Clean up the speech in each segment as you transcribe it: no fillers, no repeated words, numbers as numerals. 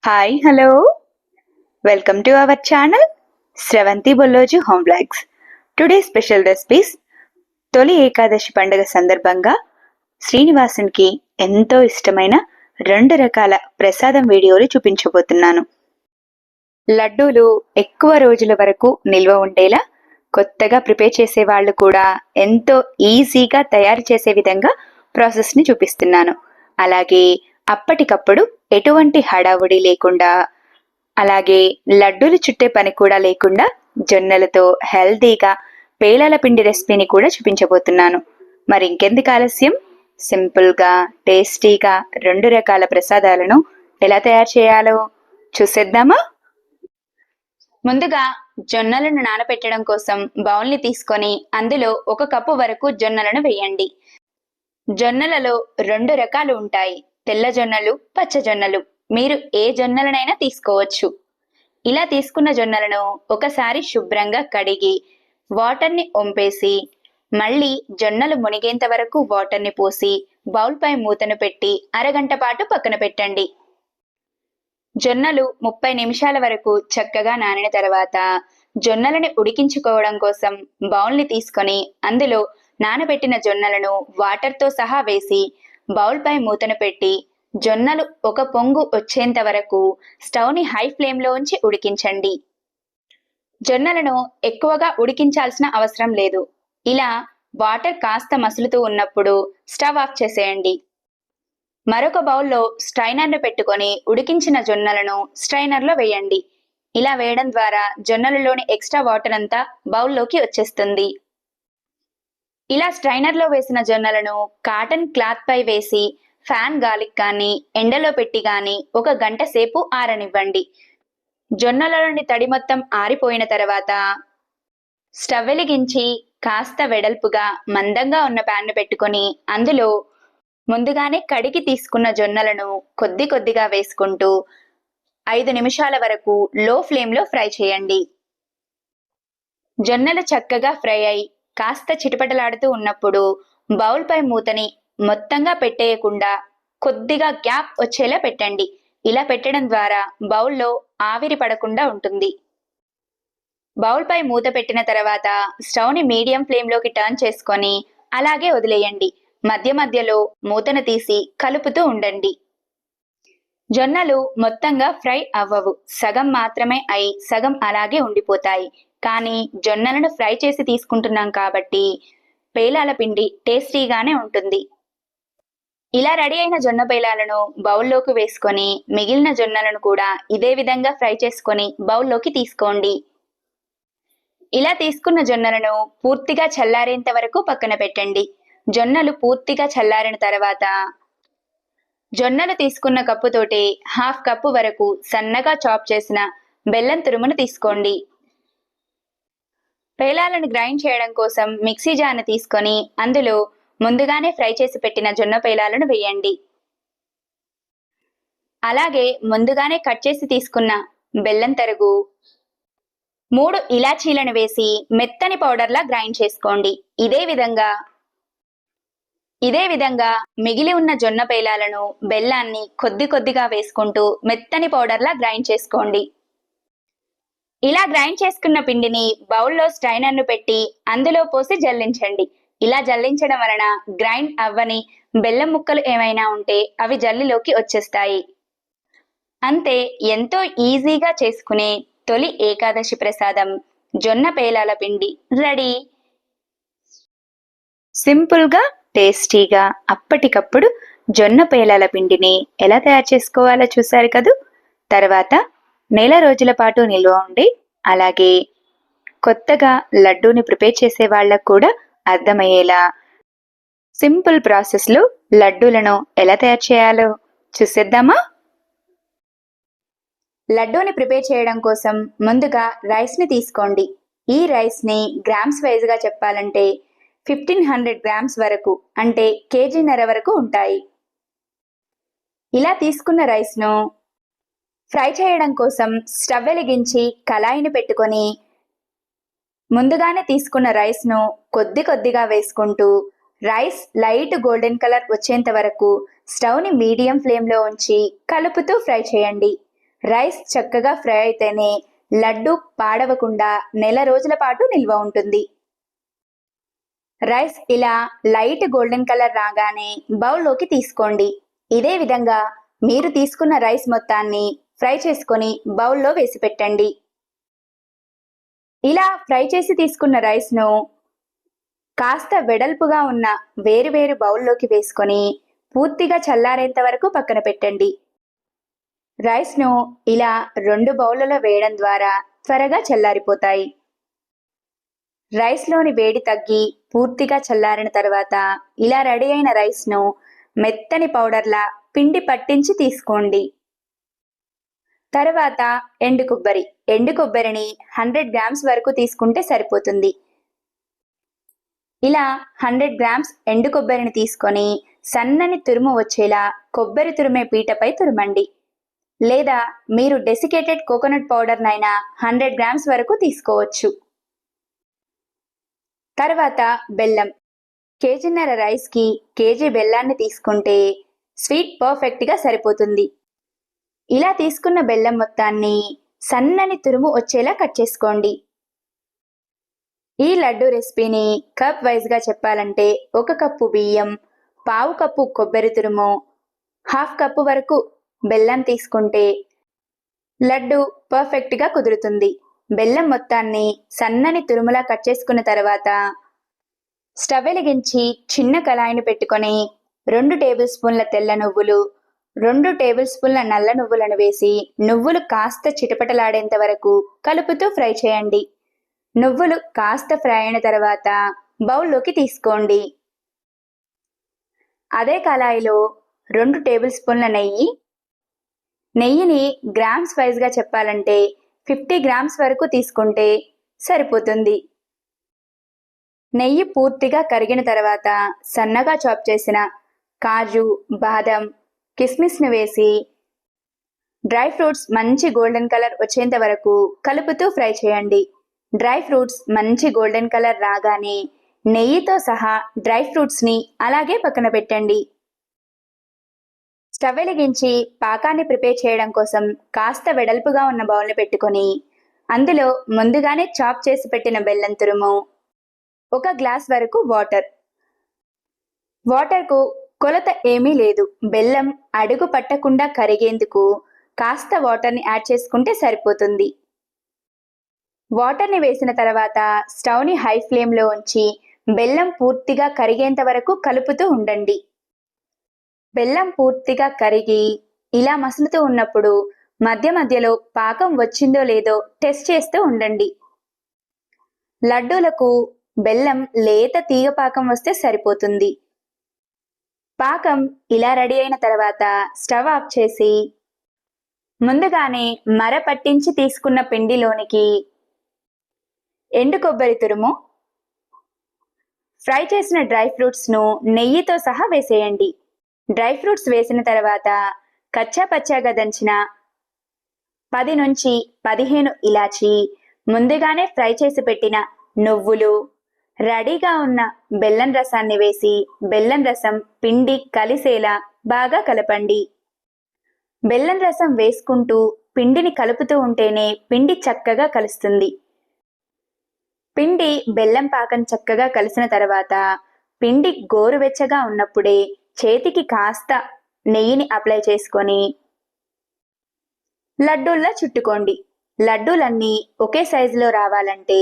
Hi hello welcome to our channel Sravanthi Bolloju home blogs. Today special recipes. తొలి ఏకాదశి పండుగ సందర్భంగా శ్రీనివాసునికి ఎంతో ఇష్టమైన 2 రకాల ప్రసాదం వీడియోలు చూపించబోతున్నాను. లడ్డూలు ఎక్కువ రోజుల వరకు నిల్వ ఉండేలా కొత్తగా ప్రిపేర్ చేసే వాళ్ళు కూడా ఎంతో ఈజీగా తయారు చేసే విధంగా ప్రాసెస్ని చూపిస్తున్నాను. అలాగే అప్పటికప్పుడు ఎటువంటి హడావుడి లేకుండా, అలాగే లడ్డూలు చుట్టే పని కూడా లేకుండా జొన్నలతో హెల్తీగా పేలాల పిండి రెసిపీని కూడా చూపించబోతున్నాను. మరి ఇంకెందుకు ఆలస్యం, సింపుల్గా టేస్టీగా 2 రకాల ప్రసాదాలను ఎలా తయారు చేయాలో చూసేద్దామా? ముందుగా జొన్నలను నానబెట్టడం కోసం బౌల్ని తీసుకొని అందులో 1 కప్పు వరకు జొన్నలను వేయండి. జొన్నలలో 2 రకాలు ఉంటాయి, తెల్ల జొన్నలు, పచ్చ జొన్నలు. మీరు ఏ జొన్నలనైనా తీసుకోవచ్చు. ఇలా తీసుకున్న జొన్నలను ఒకసారి శుభ్రంగా కడిగి వాటర్ని ఒంపేసి మళ్ళీ జొన్నలు మునిగేంత వరకు వాటర్ని పోసి బౌల్పై మూతను పెట్టి అరగంట పాటు పక్కన పెట్టండి. జొన్నలు 30 నిమిషాల వరకు చక్కగా నానిన తర్వాత జొన్నలని ఉడికించుకోవడం కోసం బౌల్ని తీసుకొని అందులో నానబెట్టిన జొన్నలను వాటర్తో సహా వేసి బౌల్పై మూతను పెట్టి జొన్నలు 1 పొంగు వచ్చేంత వరకు స్టవ్ని హై ఫ్లేమ్లో ఉంచి ఉడికించండి. జొన్నలను ఎక్కువగా ఉడికించాల్సిన అవసరం లేదు. ఇలా వాటర్ కాస్త మసులుతూ ఉన్నప్పుడు స్టవ్ ఆఫ్ చేసేయండి. మరొక బౌల్లో స్ట్రైనర్ను పెట్టుకొని ఉడికించిన జొన్నలను స్ట్రైనర్లో వేయండి. ఇలా వేయడం ద్వారా జొన్నలలోని ఎక్స్ట్రా వాటర్ అంతా బౌల్లోకి వచ్చేస్తుంది. ఇలా స్ట్రైనర్లో వేసిన జొన్నలను కాటన్ క్లాత్ పై వేసి ఫ్యాన్ గాలికి కానీ ఎండలో పెట్టి కానీ 1 గంట సేపు ఆరనివ్వండి. జొన్నలలోని తడి మొత్తం ఆరిపోయిన తర్వాత స్టవ్ వెలిగించి కాస్త వెడల్పుగా మందంగా ఉన్న ప్యాన్ను పెట్టుకొని అందులో ముందుగానే కడిగి తీసుకున్న జొన్నలను కొద్ది కొద్దిగా వేసుకుంటూ 5 నిమిషాల వరకు లో ఫ్లేమ్లో ఫ్రై చేయండి. జొన్నలు చక్కగా ఫ్రై అయి కాస్త చిటపటలాడుతూ ఉన్నప్పుడు బౌల్పై మూతని మొత్తంగా పెట్టేయకుండా కొద్దిగా గ్యాప్ వచ్చేలా పెట్టండి. ఇలా పెట్టడం ద్వారా బౌల్లో ఆవిరి పడకుండా ఉంటుంది. బౌల్పై మూత పెట్టిన తర్వాత స్టవ్ని మీడియం ఫ్లేమ్లోకి టర్న్ చేసుకొని అలాగే వదిలేయండి. మధ్య మధ్యలో మూతను తీసి కలుపుతూ ఉండండి. జొన్నలు మొత్తంగా ఫ్రై అవ్వవు, సగం మాత్రమే అయి సగం అలాగే ఉండిపోతాయి. కానీ జొన్నలను ఫ్రై చేసి తీసుకుంటున్నాం కాబట్టి పేలాల పిండి టేస్టీగానే ఉంటుంది. ఇలా రెడీ అయిన జొన్న పేలాలను బౌల్లోకి వేసుకొని మిగిలిన జొన్నలను కూడా ఇదే విధంగా ఫ్రై చేసుకొని బౌల్లోకి తీసుకోండి. ఇలా తీసుకున్న జొన్నలను పూర్తిగా చల్లారేంత వరకు పక్కన పెట్టండి. జొన్నలు పూర్తిగా చల్లారిన తర్వాత జొన్నలు తీసుకున్న కప్పుతోటి 1/2 కప్పు వరకు సన్నగా చాప్ చేసిన బెల్లం తురుమును తీసుకోండి. పేలాలను గ్రైండ్ చేయడం కోసం మిక్సీ జార్ని తీసుకొని అందులో ముందుగానే ఫ్రై చేసి పెట్టిన జొన్న పేలాలను వేయండి. అలాగే ముందుగానే కట్ చేసి తీసుకున్న బెల్లం తరుగు, 3 ఇలాచీలను వేసి మెత్తని పౌడర్లా గ్రైండ్ చేసుకోండి. ఇదే విధంగా మిగిలి ఉన్న జొన్న పేలాలను బెల్లాన్ని కొద్ది కొద్దిగా వేసుకుంటూ మెత్తని పౌడర్లా గ్రైండ్ చేసుకోండి. ఇలా గ్రైండ్ చేసుకున్న పిండిని బౌల్లో స్ట్రైనర్ను పెట్టి అందులో పోసి జల్లించండి. ఇలా జల్లించడం వలన గ్రైండ్ అవ్వని బెల్లం ముక్కలు ఏమైనా ఉంటే అవి జల్లిలోకి వచ్చేస్తాయి. అంతే, ఎంతో ఈజీగా చేసుకునే తొలి ఏకాదశి ప్రసాదం జొన్న పేలాల పిండి రెడీ. సింపుల్గా టేస్టీగా అప్పటికప్పుడు జొన్న పేలాల పిండిని ఎలా తయారు చేసుకోవాలో చూశారు కదూ. తర్వాత నెల రోజుల పాటు నిల్వ ఉండి, అలాగే కొత్తగా లడ్డూని ప్రిపేర్ చేసే వాళ్ళకు కూడా అర్థమయ్యేలా సింపుల్ ప్రాసెస్లో లడ్డూలను ఎలా తయారు చేయాలో చూసేద్దామా? లడ్డూని ప్రిపేర్ చేయడం కోసం ముందుగా రైస్ని తీసుకోండి. ఈ రైస్ని గ్రామ్స్ వైజ్గా చెప్పాలంటే 1500 గ్రామ్స్ వరకు, అంటే కేజీన్నర వరకు ఉంటాయి. ఇలా తీసుకున్న రైస్ను ఫ్రై చేయడం కోసం స్టవ్ వెలిగించి కళాయిని పెట్టుకొని ముందుగానే తీసుకున్న రైస్ను కొద్ది కొద్దిగా వేసుకుంటూ రైస్ లైట్ గోల్డెన్ కలర్ వచ్చేంత వరకు స్టవ్ని మీడియం ఫ్లేమ్లో ఉంచి కలుపుతూ ఫ్రై చేయండి. రైస్ చక్కగా ఫ్రై అయితేనే లడ్డు పాడవకుండా నెల రోజుల పాటు నిల్వ ఉంటుంది. రైస్ ఇలా లైట్ గోల్డెన్ కలర్ రాగానే బౌల్లోకి తీసుకోండి. ఇదే విధంగా మీరు తీసుకున్న రైస్ మొత్తాన్ని ఫ్రై చేసుకొని బౌల్లో వేసి పెట్టండి. ఇలా ఫ్రై చేసి తీసుకున్న రైస్ను కాస్త వెడల్పుగా ఉన్న వేరువేరు బౌల్లోకి వేసుకొని పూర్తిగా చల్లారేంత వరకు పక్కన పెట్టండి. రైస్ను ఇలా 2 బౌళ్లలో వేయడం ద్వారా త్వరగా చల్లారిపోతాయి. రైస్లోని వేడి తగ్గి పూర్తిగా చల్లారిన తర్వాత ఇలా రెడీ అయిన రైస్ను మెత్తని పౌడర్లా పిండి పట్టించి తీసుకోండి. తర్వాత ఎండు కొబ్బరిని 100 గ్రామ్స్ వరకు తీసుకుంటే సరిపోతుంది. ఇలా 100 గ్రామ్స్ ఎండు కొబ్బరిని తీసుకొని సన్నని తురుము వచ్చేలా కొబ్బరి తురిమే పీటపై తురమండి. లేదా మీరు డెసికేటెడ్ కోకోనట్ పౌడర్నైనా 100 గ్రామ్స్ వరకు తీసుకోవచ్చు. తర్వాత బెల్లం. కేజీన్నర రైస్కి కేజీ బెల్లాన్ని తీసుకుంటే స్వీట్ పర్ఫెక్ట్గా సరిపోతుంది. ఇలా తీసుకున్న బెల్లం మొత్తాన్ని సన్నని తురుము వచ్చేలా కట్ చేసుకోండి. ఈ లడ్డు రెసిపీని కప్ వైజ్గా చెప్పాలంటే 1 కప్పు బియ్యం, 1/2 కప్పు కొబ్బరి తురుము, 1/2 కప్పు వరకు బెల్లం తీసుకుంటే లడ్డు పర్ఫెక్ట్గా కుదురుతుంది. బెల్లం మొత్తాన్ని సన్నని తురుములా కట్ చేసుకున్న తర్వాత స్టవ్ వెలిగించి చిన్న కళాయిని పెట్టుకొని 2 టేబుల్ స్పూన్ల తెల్ల నువ్వులు, 2 టేబుల్ స్పూన్ల నల్ల నువ్వులను వేసి నువ్వులు కాస్త చిటపటలాడేంత వరకు కలుపుతూ ఫ్రై చేయండి. నువ్వులు కాస్త ఫ్రై అయిన తర్వాత బౌల్లోకి తీసుకోండి. అదే కళాయిలో 2 టేబుల్ స్పూన్ల నెయ్యిని గ్రామ్స్ వైజ్గా చెప్పాలంటే 50 గ్రామ్స్ వరకు తీసుకుంటే సరిపోతుంది. నెయ్యి పూర్తిగా కరిగిన తర్వాత సన్నగా చాప్ చేసిన కాజు, బాదం, కిస్మిస్ను వేసి డ్రై ఫ్రూట్స్ మంచి గోల్డెన్ కలర్ వచ్చేంత వరకు కలుపుతూ ఫ్రై చేయండి. డ్రై ఫ్రూట్స్ మంచి గోల్డెన్ కలర్ రాగానే నెయ్యితో సహా డ్రై ఫ్రూట్స్ని అలాగే పక్కన పెట్టండి. స్టవ్ వెలిగించి పాకాన్ని ప్రిపేర్ చేయడం కోసం కాస్త వెడల్పుగా ఉన్న బౌల్ని పెట్టుకొని అందులో ముందుగానే చాప్ చేసి పెట్టిన బెల్లం తురుము, 1 గ్లాస్ వరకు వాటర్కు కొలత ఏమీ లేదు. బెల్లం అడుగు పట్టకుండా కరిగేందుకు కాస్త వాటర్ని యాడ్ చేసుకుంటే సరిపోతుంది. వాటర్ని వేసిన తర్వాత స్టవ్ని హై ఫ్లేమ్లో ఉంచి బెల్లం పూర్తిగా కరిగేంత వరకు కలుపుతూ ఉండండి. బెల్లం పూర్తిగా కరిగి ఇలా మసులుతూ ఉన్నప్పుడు మధ్య మధ్యలో పాకం వచ్చిందో లేదో టెస్ట్ చేస్తూ ఉండండి. లడ్డూలకు బెల్లం లేత తీగ పాకం వస్తే సరిపోతుంది. పాకం ఇలా రెడీ అయిన తర్వాత స్టవ్ ఆఫ్ చేసి ముందుగానే మర పట్టించి తీసుకున్న పిండిలోనికి ఎండు కొబ్బరి తురుము, ఫ్రై చేసిన డ్రై ఫ్రూట్స్ను నెయ్యితో సహా వేసేయండి. డ్రై ఫ్రూట్స్ వేసిన తర్వాత కచ్చా పచ్చాగా దంచిన 10 నుంచి 15 ఇలాచి, ముందుగానే ఫ్రై చేసి పెట్టిన నువ్వులు, రెడీగా ఉన్న బెల్లం రసాన్ని వేసి బెల్లం రసం పిండి కలిసేలా బాగా కలపండి. బెల్లం రసం వేసుకుంటూ పిండిని కలుపుతూ ఉంటేనే పిండి చక్కగా కలుస్తుంది. పిండి బెల్లం పాకం చక్కగా కలిసిన తర్వాత పిండి గోరువెచ్చగా ఉన్నప్పుడే చేతికి కాస్త నెయ్యిని అప్లై చేసుకొని లడ్డూల్లా చుట్టుకోండి. లడ్డూలన్నీ ఒకే సైజులో రావాలంటే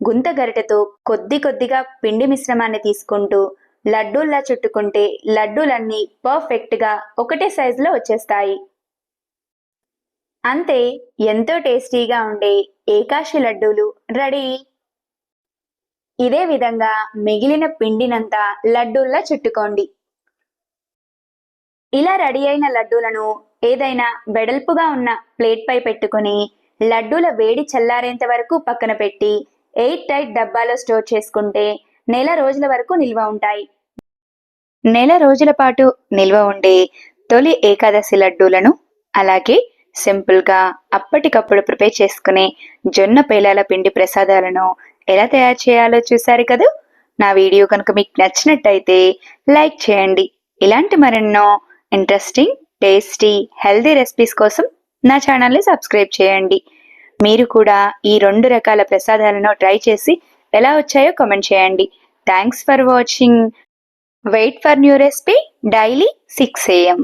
గుంత గరిటెతో కొద్దిగా పిండి మిశ్రమాన్ని తీసుకుంటూ లడ్డూల్లా చుట్టుకుంటే లడ్డూలన్నీ పర్ఫెక్ట్గా ఒకటే సైజులో వచ్చేస్తాయి. అంతే, ఎంతో టేస్టీగా ఉండే ఏకాశి లడ్డూలు రెడీ. ఇదే విధంగా మిగిలిన పిండినంతా లడ్డూల్లా చుట్టుకోండి. ఇలా రెడీ అయిన లడ్డూలను ఏదైనా వెడల్పుగా ఉన్న ప్లేట్ పై పెట్టుకుని లడ్డూల వేడి చల్లారేంత వరకు పక్కన పెట్టి ఎయిర్ టైట్ డబ్బాలో స్టోర్ చేసుకుంటే నెల రోజుల వరకు నిల్వ ఉంటాయి. నెల రోజుల పాటు నిల్వ ఉండే తొలి ఏకాదశి లడ్డూలను, అలాగే సింపుల్గా అప్పటికప్పుడు ప్రిపేర్ చేసుకునే జొన్న పేలాల పిండి ప్రసాదాలను ఎలా తయారు చేయాలో చూశారు కదా. నా వీడియో కనుక మీకు నచ్చినట్టయితే లైక్ చేయండి. ఇలాంటి మరెన్నో ఇంట్రెస్టింగ్, టేస్టీ, హెల్దీ రెసిపీస్ కోసం నా ఛానల్ని సబ్స్క్రైబ్ చేయండి. మీరు కూడా ఈ 2 రకాల ప్రసాదాలను ట్రై చేసి ఎలా వచ్చాయో కామెంట్ చేయండి. Thanks for watching. Wait for new recipe daily 6 AM.